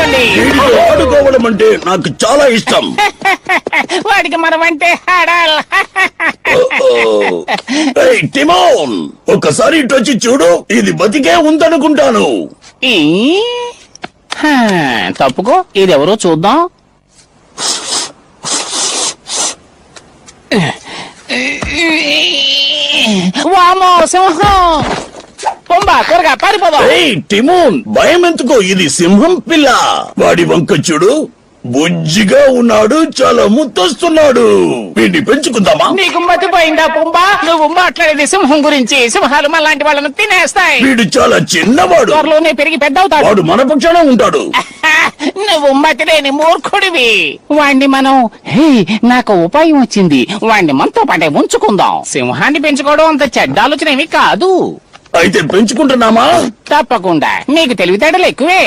ఆడుకోండి. వీడితో ఆడుకోవడం అంటే నాకు చాలా ఇష్టం. వాడికి మనం అంటే ఆడాలి. ఏయ్, టిమోన్, ఒక్కసారి ఇటు వచ్చి చూడు. ఇది బతికే ఉందనుకుంటాను. ఈ? హా, తప్పుకో, ఇదెవరో చూద్దాం. వామో సింహం! పొంబా, త్వరగా పారిపోదాం. ఏయ్ టిమోన్, భయం ఎందుకో, ఇది సింహం పిల్ల. వాడి వంక చూడు, బుజ్జిగా ఉన్నాడు, చాలా ముద్దొస్తున్నాడు. వీడిని పెంచుకుందామా? నీకు మతిపోయిందా పొంబా? నువ్వు మాట్లాడేది సింహం గురించి. సింహాలు మనలాంటి వాళ్ళను తినేస్తాయి. వీడు చాలా చిన్నవాడు. త్వరలోనే పెరిగి పెద్దవుతాడు. వాడు మన పక్షాన ఉంటాడు. నువ్వు మతిలేని మూర్ఖుడివి. వాణ్ణి మనం నాకు ఉపాయం వచ్చింది. వాణ్ణి మనతో పాటే ఉంచుకుందాం. సింహాన్ని పెంచుకోవడం అంత చెడ్డ ఆలోచన ఏమీ కాదు. అయితే పెంచుకుంటున్నామా? తప్పకుండా. నీకు తెలివితేటలు ఎక్కువే.